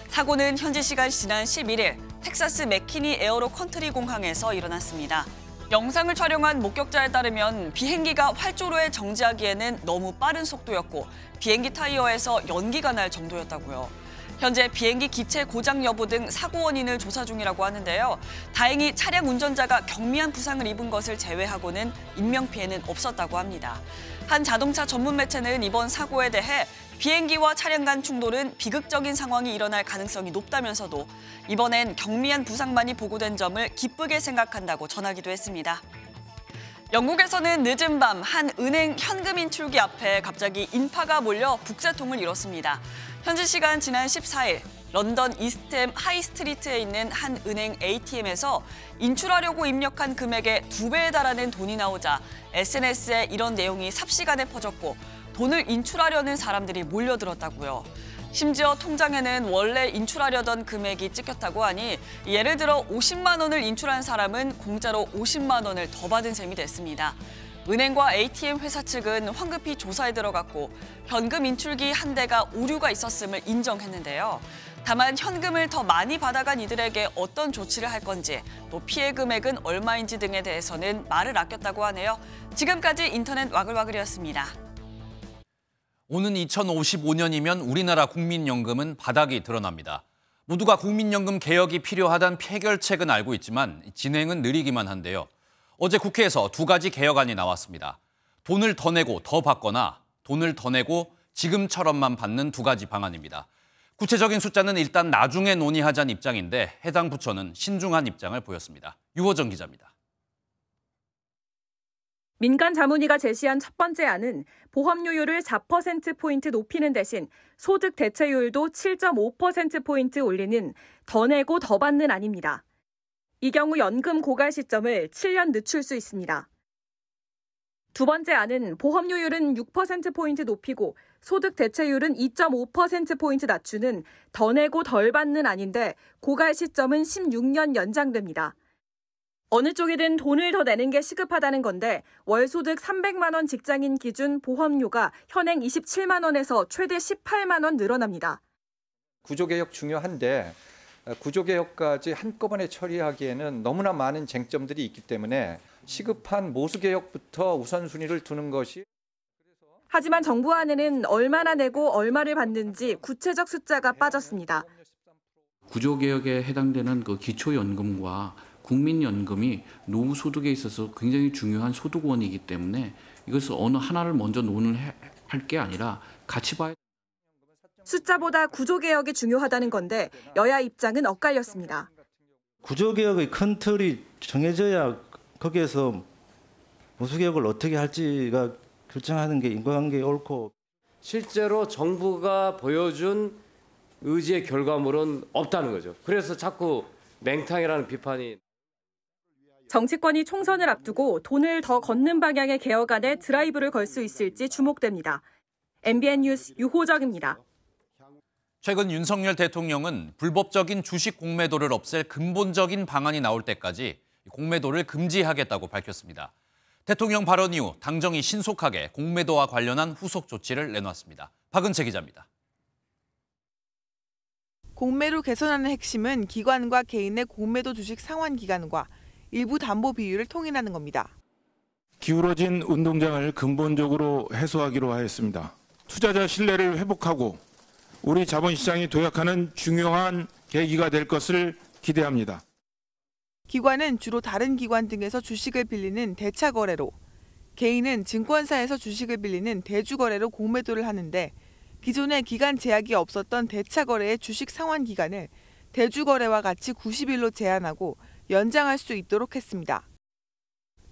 사고는 현지 시간 지난 11일 텍사스 맥키니 에어로 컨트리 공항에서 일어났습니다. 영상을 촬영한 목격자에 따르면 비행기가 활주로에 정지하기에는 너무 빠른 속도였고 비행기 타이어에서 연기가 날 정도였다고요. 현재 비행기 기체 고장 여부 등 사고 원인을 조사 중이라고 하는데요. 다행히 차량 운전자가 경미한 부상을 입은 것을 제외하고는 인명피해는 없었다고 합니다. 한 자동차 전문 매체는 이번 사고에 대해 비행기와 차량 간 충돌은 비극적인 상황이 일어날 가능성이 높다면서도 이번엔 경미한 부상만이 보고된 점을 기쁘게 생각한다고 전하기도 했습니다. 영국에서는 늦은 밤 한 은행 현금 인출기 앞에 갑자기 인파가 몰려 북새통을 이뤘습니다. 현지 시간 지난 14일 런던 이스트햄 하이스트리트에 있는 한 은행 ATM에서 인출하려고 입력한 금액의 2배에 달하는 돈이 나오자 SNS에 이런 내용이 삽시간에 퍼졌고 돈을 인출하려는 사람들이 몰려들었다고요. 심지어 통장에는 원래 인출하려던 금액이 찍혔다고 하니 예를 들어 50만 원을 인출한 사람은 공짜로 50만 원을 더 받은 셈이 됐습니다. 은행과 ATM 회사 측은 황급히 조사에 들어갔고 현금 인출기 한 대가 오류가 있었음을 인정했는데요. 다만 현금을 더 많이 받아간 이들에게 어떤 조치를 할 건지 또 피해 금액은 얼마인지 등에 대해서는 말을 아꼈다고 하네요. 지금까지 인터넷 와글와글이었습니다. 오는 2055년이면 우리나라 국민연금은 바닥이 드러납니다. 모두가 국민연금 개혁이 필요하다는 해결책은 알고 있지만 진행은 느리기만 한데요. 어제 국회에서 두 가지 개혁안이 나왔습니다. 돈을 더 내고 더 받거나 돈을 더 내고 지금처럼만 받는 두 가지 방안입니다. 구체적인 숫자는 일단 나중에 논의하자는 입장인데 해당 부처는 신중한 입장을 보였습니다. 유호정 기자입니다. 민간자문위가 제시한 첫 번째 안은 보험료율을 4%포인트 높이는 대신 소득 대체율도 7.5%포인트 올리는 더 내고 더 받는 안입니다. 이 경우 연금 고갈 시점을 7년 늦출 수 있습니다. 두 번째 안은 보험료율은 6%포인트 높이고 소득 대체율은 2.5%포인트 낮추는 더 내고 덜 받는 안인데 고갈 시점은 16년 연장됩니다. 어느 쪽이든 돈을 더 내는 게 시급하다는 건데 월소득 300만 원 직장인 기준 보험료가 현행 27만 원에서 최대 18만 원 늘어납니다. 구조개혁 중요한데 구조개혁까지 한꺼번에 처리하기에는 너무나 많은 쟁점들이 있기 때문에 시급한 모수개혁부터 우선순위를 두는 것이. 하지만 정부 안에는 얼마나 내고 얼마를 받는지 구체적 숫자가 빠졌습니다. 구조개혁에 해당되는 그 기초연금과 국민연금이 노후소득에 있어서 굉장히 중요한 소득원이기 때문에 이것을 어느 하나를 먼저 논의할 게 아니라 같이 봐야. 숫자보다 구조개혁이 중요하다는 건데 여야 입장은 엇갈렸습니다. 구조개혁의 큰 틀이 정해져야 거기에서 모수개혁을 어떻게 할지가 결정하는 게 인과관계에 옳고. 실제로 정부가 보여준 의지의 결과물은 없다는 거죠. 그래서 자꾸 맹탕이라는 비판이. 정치권이 총선을 앞두고 돈을 더 걷는 방향의 개혁안에 드라이브를 걸 수 있을지 주목됩니다. MBN 뉴스 유호정입니다. 최근 윤석열 대통령은 불법적인 주식 공매도를 없앨 근본적인 방안이 나올 때까지 공매도를 금지하겠다고 밝혔습니다. 대통령 발언 이후 당정이 신속하게 공매도와 관련한 후속 조치를 내놨습니다. 박은채 기자입니다. 공매를 개선하는 핵심은 기관과 개인의 공매도 주식 상환 기간과 일부 담보 비율을 통일하는 겁니다. 기울어진 운동장을 근본적으로 해소하기로 하였습니다. 투자자 신뢰를 회복하고 우리 자본시장이 도약하는 중요한 계기가 될 것을 기대합니다. 기관은 주로 다른 기관 등에서 주식을 빌리는 대차 거래로, 개인은 증권사에서 주식을 빌리는 대주 거래로 공매도를 하는데 기존에 기간 제약이 없었던 대차 거래의 주식 상환 기간을 대주 거래와 같이 90일로 제한하고 연장할 수 있도록 했습니다.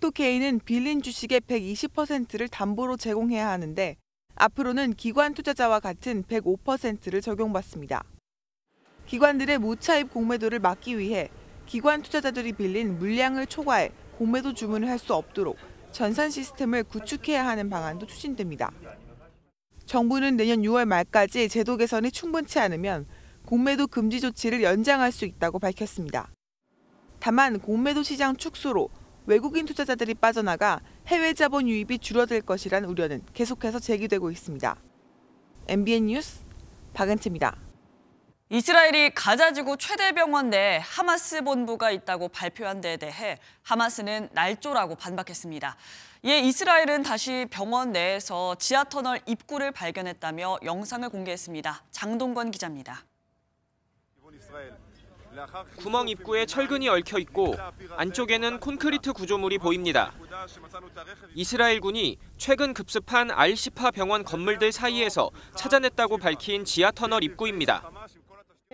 또 개인은 빌린 주식의 120%를 담보로 제공해야 하는데 앞으로는 기관 투자자와 같은 105%를 적용받습니다. 기관들의 무차입 공매도를 막기 위해 기관 투자자들이 빌린 물량을 초과해 공매도 주문을 할 수 없도록 전산 시스템을 구축해야 하는 방안도 추진됩니다. 정부는 내년 6월 말까지 제도 개선이 충분치 않으면 공매도 금지 조치를 연장할 수 있다고 밝혔습니다. 다만 공매도 시장 축소로 외국인 투자자들이 빠져나가 해외 자본 유입이 줄어들 것이란 우려는 계속해서 제기되고 있습니다. MBN 뉴스 박은채입니다. 이스라엘이 가자지구 최대 병원 내에 하마스 본부가 있다고 발표한 데에 대해 하마스는 날조라고 반박했습니다. 이에 이스라엘은 다시 병원 내에서 지하터널 입구를 발견했다며 영상을 공개했습니다. 장동건 기자입니다. 구멍 입구에 철근이 얽혀 있고 안쪽에는 콘크리트 구조물이 보입니다. 이스라엘군이 최근 급습한 알시파 병원 건물들 사이에서 찾아냈다고 밝힌 지하터널 입구입니다.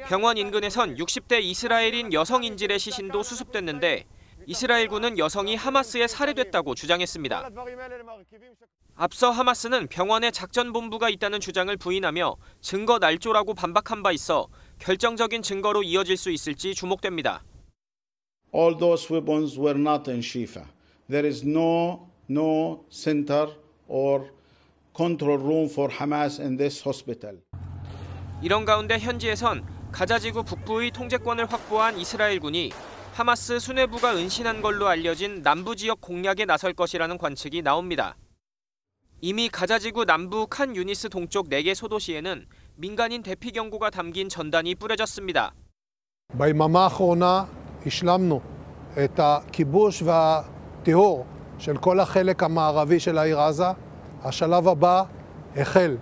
병원 인근에선 60대 이스라엘인 여성 인질의 시신도 수습됐는데 이스라엘군은 여성이 하마스에 살해됐다고 주장했습니다. 앞서 하마스는 병원에 작전본부가 있다는 주장을 부인하며 증거 날조라고 반박한 바 있어 결정적인 증거로 이어질 수 있을지 주목됩니다. All those weapons were not in Shifa. There is no center or control room for Hamas in this hospital. 이런 가운데 현지에선 가자지구 북부의 통제권을 확보한 이스라엘군이 하마스 수뇌부가 은신한 걸로 알려진 남부 지역 공략에 나설 것이라는 관측이 나옵니다. 이미 가자지구 남부 칸 유니스 동쪽 4개 소도시에는 민간인 대피 경고가 담긴 전단이 뿌려졌습니다. ביממה האחרונה השלמנו את הכיבוש והטיהור של כל החלק המערבי של העיר עזה. השלב הבא החל.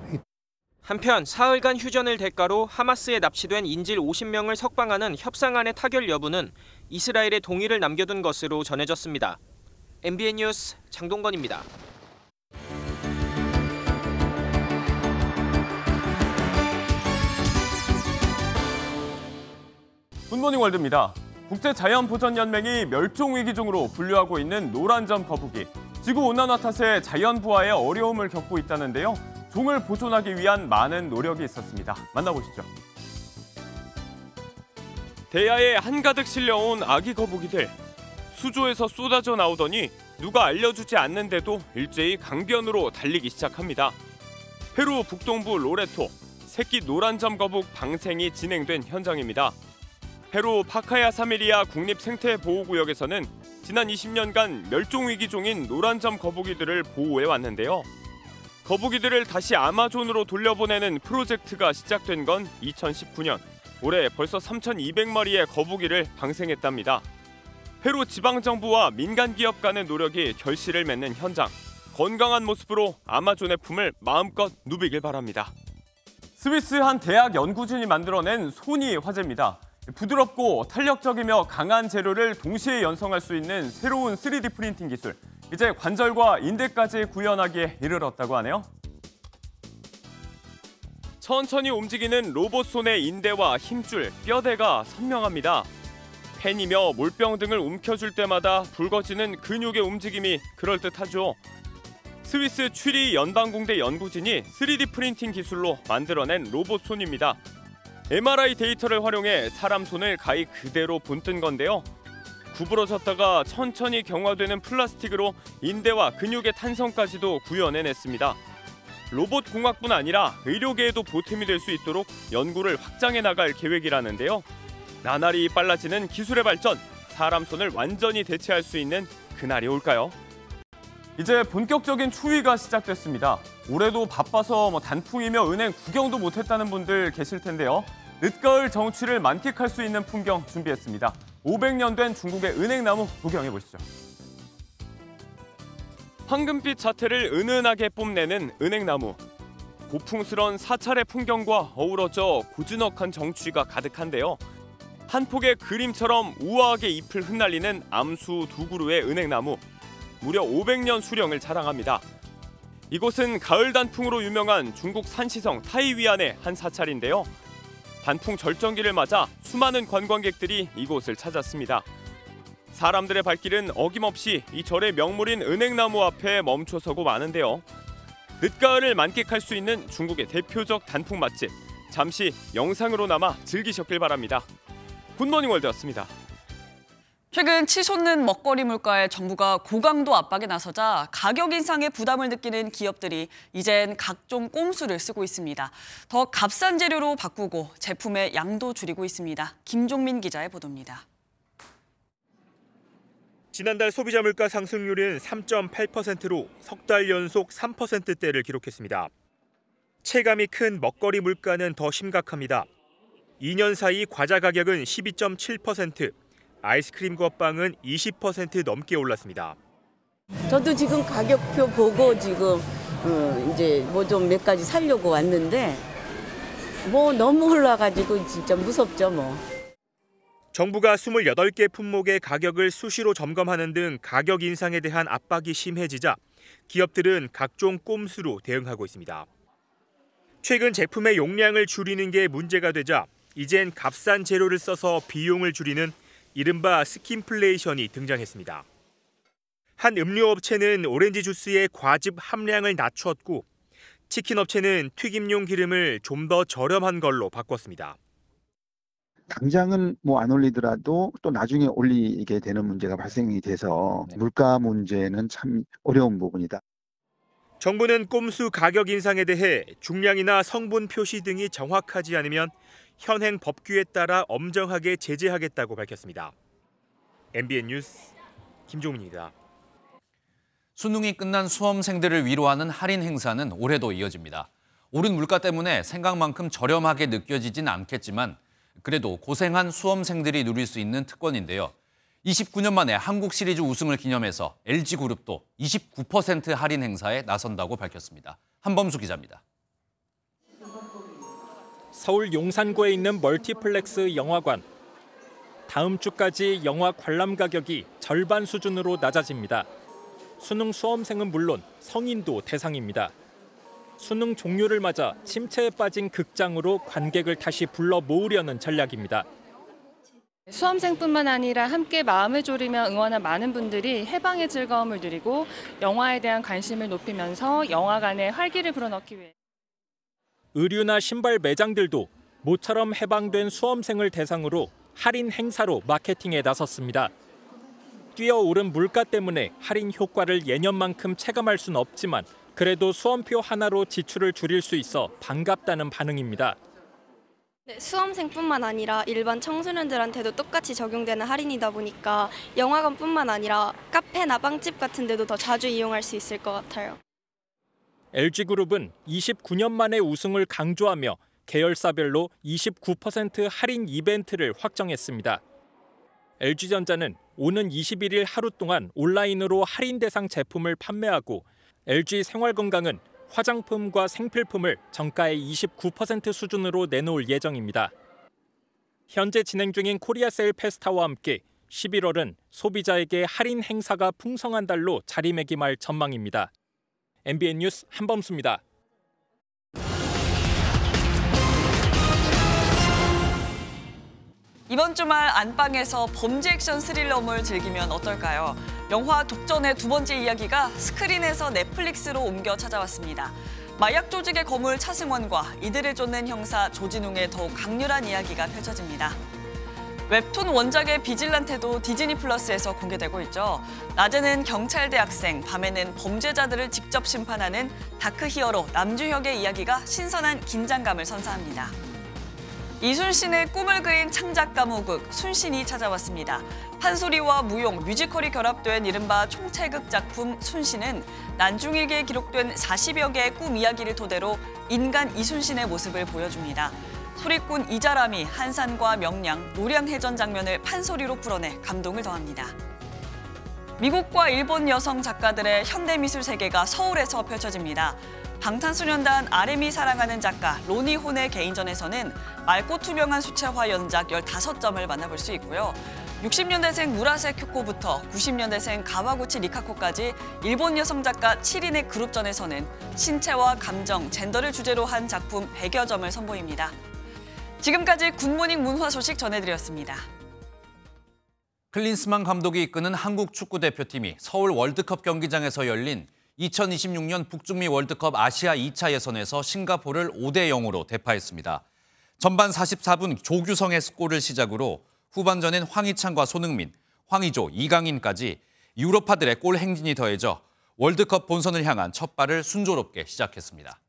한편 사흘간 휴전을 대가로 하마스에 납치된 인질 50명을 석방하는 협상안의 타결 여부는 이스라엘의 동의를 남겨둔 것으로 전해졌습니다. MBN 뉴스 장동건입니다. 굿모닝 월드입니다. 국제자연보전연맹이 멸종위기종으로 분류하고 있는 노란점 거북이. 지구온난화 탓에 자연 부화에 어려움을 겪고 있다는데요. 종을 보존하기 위한 많은 노력이 있었습니다. 만나보시죠. 대야에 한가득 실려온 아기 거북이들. 수조에서 쏟아져 나오더니 누가 알려주지 않는데도 일제히 강변으로 달리기 시작합니다. 페루 북동부 로레토, 새끼 노란점 거북 방생이 진행된 현장입니다. 페루 파카야사메리아 국립생태보호구역에서는 지난 20년간 멸종위기종인 노란점 거북이들을 보호해 왔는데요. 거북이들을 다시 아마존으로 돌려보내는 프로젝트가 시작된 건 2019년. 올해 벌써 3,200마리의 거북이를 방생했답니다. 페루 지방정부와 민간기업 간의 노력이 결실을 맺는 현장. 건강한 모습으로 아마존의 품을 마음껏 누비길 바랍니다. 스위스 한 대학 연구진이 만들어낸 손이 화제입니다. 부드럽고 탄력적이며 강한 재료를 동시에 연성할 수 있는 새로운 3D 프린팅 기술. 이제 관절과 인대까지 구현하기에 이르렀다고 하네요. 천천히 움직이는 로봇 손의 인대와 힘줄, 뼈대가 선명합니다. 펜이며 몰병 등을 움켜줄 때마다 붉어지는 근육의 움직임이 그럴듯하죠. 스위스 취리 연방공대 연구진이 3D 프린팅 기술로 만들어낸 로봇 손입니다. MRI 데이터를 활용해 사람 손을 가히 그대로 본뜬 건데요. 구부러졌다가 천천히 경화되는 플라스틱으로 인대와 근육의 탄성까지도 구현해냈습니다. 로봇 공학뿐 아니라 의료계에도 보탬이 될 수 있도록 연구를 확장해 나갈 계획이라는데요. 나날이 빨라지는 기술의 발전, 사람 손을 완전히 대체할 수 있는 그날이 올까요? 이제 본격적인 추위가 시작됐습니다. 올해도 바빠서 단풍이며 은행 구경도 못했다는 분들 계실 텐데요. 늦가을 정취를 만끽할 수 있는 풍경 준비했습니다. 500년 된 중국의 은행나무 구경해 보시죠. 황금빛 자태를 은은하게 뽐내는 은행나무. 고풍스런 사찰의 풍경과 어우러져 고즈넉한 정취가 가득한데요. 한 폭의 그림처럼 우아하게 잎을 흩날리는 암수 두 그루의 은행나무. 무려 500년 수령을 자랑합니다. 이곳은 가을 단풍으로 유명한 중국 산시성 타이위안의 한 사찰인데요. 단풍 절정기를 맞아 수많은 관광객들이 이곳을 찾았습니다. 사람들의 발길은 어김없이 이 절의 명물인 은행나무 앞에 멈춰서고 마는데요. 늦가을을 만끽할 수 있는 중국의 대표적 단풍 맛집. 잠시 영상으로 남아 즐기셨길 바랍니다. 굿모닝 월드였습니다. 최근 치솟는 먹거리 물가에 정부가 고강도 압박에 나서자 가격 인상의 부담을 느끼는 기업들이 이젠 각종 꼼수를 쓰고 있습니다. 더 값싼 재료로 바꾸고 제품의 양도 줄이고 있습니다. 김종민 기자의 보도입니다. 지난달 소비자 물가 상승률은 3.8%로 석 달 연속 3%대를 기록했습니다. 체감이 큰 먹거리 물가는 더 심각합니다. 2년 사이 과자 가격은 12.7%, 아이스크림과 빵은 20% 넘게 올랐습니다. 저도 지금 가격표 보고 지금 이제 뭐 좀 몇 가지 사려고 왔는데 뭐 너무 올라가지고 진짜 무섭죠 뭐. 정부가 28개 품목의 가격을 수시로 점검하는 등 가격 인상에 대한 압박이 심해지자 기업들은 각종 꼼수로 대응하고 있습니다. 최근 제품의 용량을 줄이는 게 문제가 되자 이젠 값싼 재료를 써서 비용을 줄이는 이른바 스킨플레이션이 등장했습니다. 한 음료업체는 오렌지 주스의 과즙 함량을 낮췄고 치킨 업체는 튀김용 기름을 좀 더 저렴한 걸로 바꿨습니다. 당장은 뭐 안 올리더라도 또 나중에 올리게 되는 문제가 발생이 돼서 물가 문제는 참 어려운 부분이다. 정부는 꼼수 가격 인상에 대해 중량이나 성분 표시 등이 정확하지 않으면 현행 법규에 따라 엄정하게 제재하겠다고 밝혔습니다. MBN 뉴스 김종민입니다. 수능이 끝난 수험생들을 위로하는 할인 행사는 올해도 이어집니다. 오른 물가 때문에 생각만큼 저렴하게 느껴지진 않겠지만 그래도 고생한 수험생들이 누릴 수 있는 특권인데요. 29년 만에 한국 시리즈 우승을 기념해서 LG그룹도 29% 할인 행사에 나선다고 밝혔습니다. 한범수 기자입니다. 서울 용산구에 있는 멀티플렉스 영화관. 다음 주까지 영화 관람 가격이 절반 수준으로 낮아집니다. 수능 수험생은 물론 성인도 대상입니다. 수능 종료를 맞아 침체에 빠진 극장으로 관객을 다시 불러 모으려는 전략입니다. 수험생뿐만 아니라 함께 마음을 졸이며 응원한 많은 분들이 해방의 즐거움을 누리고 영화에 대한 관심을 높이면서 영화관에 활기를 불어넣기 위해 의류나 신발 매장들도 모처럼 해방된 수험생을 대상으로 할인 행사로 마케팅에 나섰습니다. 뛰어오른 물가 때문에 할인 효과를 예년만큼 체감할 수는 없지만 그래도 수험표 하나로 지출을 줄일 수 있어 반갑다는 반응입니다. 네, 수험생뿐만 아니라 일반 청소년들한테도 똑같이 적용되는 할인이다 보니까 영화관뿐만 아니라 카페나 빵집 같은 데도 더 자주 이용할 수 있을 것 같아요. LG그룹은 29년 만에 우승을 강조하며 계열사별로 29% 할인 이벤트를 확정했습니다. LG전자는 오는 21일 하루 동안 온라인으로 할인 대상 제품을 판매하고 LG생활건강은 화장품과 생필품을 정가의 29% 수준으로 내놓을 예정입니다. 현재 진행 중인 코리아 세일 페스타와 함께 11월은 소비자에게 할인 행사가 풍성한 달로 자리매김할 전망입니다. MBN 뉴스 한범수입니다. 이번 주말 안방에서 범죄 액션 스릴러물 즐기면 어떨까요? 영화 독전의 두 번째 이야기가 스크린에서 넷플릭스로 옮겨 찾아왔습니다. 마약 조직의 거물 차승원과 이들을 쫓는 형사 조진웅의 더욱 강렬한 이야기가 펼쳐집니다. 웹툰 원작의 비질란테도 디즈니 플러스에서 공개되고 있죠. 낮에는 경찰대 학생, 밤에는 범죄자들을 직접 심판하는 다크 히어로 남주혁의 이야기가 신선한 긴장감을 선사합니다. 이순신의 꿈을 그린 창작 가무극 순신이 찾아왔습니다. 판소리와 무용, 뮤지컬이 결합된 이른바 총체극 작품 순신은 난중일기에 기록된 40여 개의 꿈 이야기를 토대로 인간 이순신의 모습을 보여줍니다. 소리꾼 이자람이 한산과 명량, 노량해전 장면을 판소리로 풀어내 감동을 더합니다. 미국과 일본 여성 작가들의 현대미술 세계가 서울에서 펼쳐집니다. 방탄소년단 RM이 사랑하는 작가 로니 혼의 개인전에서는 맑고 투명한 수채화 연작 15점을 만나볼 수 있고요. 60년대생 무라세 큐코부터 90년대생 가와구치 리카코까지 일본 여성 작가 7인의 그룹전에서는 신체와 감정, 젠더를 주제로 한 작품 100여 점을 선보입니다. 지금까지 굿모닝 문화 소식 전해드렸습니다. 클린스만 감독이 이끄는 한국 축구대표팀이 서울 월드컵 경기장에서 열린 2026년 북중미 월드컵 아시아 2차 예선에서 싱가포르를 5대0으로 대파했습니다. 전반 44분 조규성의 골을 시작으로 후반전엔 황희찬과 손흥민, 황의조, 이강인까지 유럽파들의 골 행진이 더해져 월드컵 본선을 향한 첫 발을 순조롭게 시작했습니다.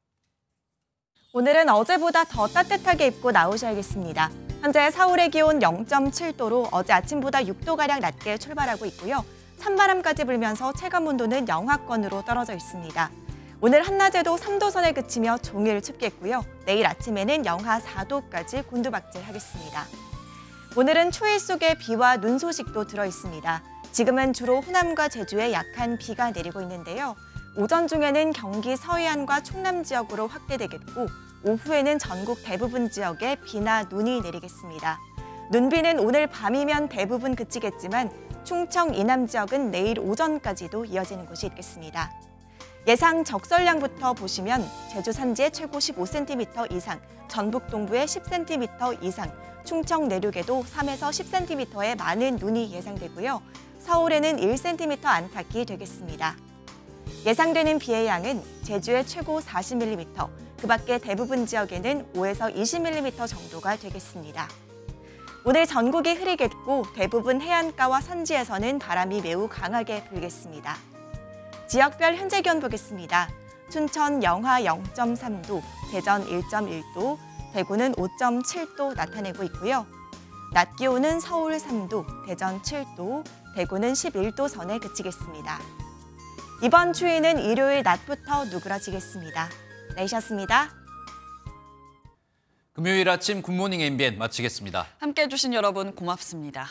오늘은 어제보다 더 따뜻하게 입고 나오셔야겠습니다. 현재 서울의 기온 0.7도로 어제 아침보다 6도가량 낮게 출발하고 있고요. 찬바람까지 불면서 체감온도는 영하권으로 떨어져 있습니다. 오늘 한낮에도 3도 선에 그치며 종일 춥겠고요. 내일 아침에는 영하 4도까지 곤두박질하겠습니다. 오늘은 추위 속에 비와 눈 소식도 들어있습니다. 지금은 주로 호남과 제주에 약한 비가 내리고 있는데요. 오전 중에는 경기 서해안과 충남 지역으로 확대되겠고 오후에는 전국 대부분 지역에 비나 눈이 내리겠습니다. 눈비는 오늘 밤이면 대부분 그치겠지만 충청 이남 지역은 내일 오전까지도 이어지는 곳이 있겠습니다. 예상 적설량부터 보시면 제주 산지에 최고 15cm 이상, 전북 동부에 10cm 이상, 충청 내륙에도 3에서 10cm의 많은 눈이 예상되고요. 서울에는 1cm 안팎이 되겠습니다. 예상되는 비의 양은 제주에 최고 40mm, 그 밖에 대부분 지역에는 5에서 20mm 정도가 되겠습니다. 오늘 전국이 흐리겠고 대부분 해안가와 산지에서는 바람이 매우 강하게 불겠습니다. 지역별 현재 기온 보겠습니다. 춘천 영하 0.3도, 대전 1.1도, 대구는 5.7도 나타내고 있고요. 낮 기온은 서울 3도, 대전 7도, 대구는 11도 선에 그치겠습니다. 이번 추위는 일요일 낮부터 누그러지겠습니다. 날씨였습니다. 금요일 아침 굿모닝 MBN 마치겠습니다. 함께해 주신 여러분 고맙습니다.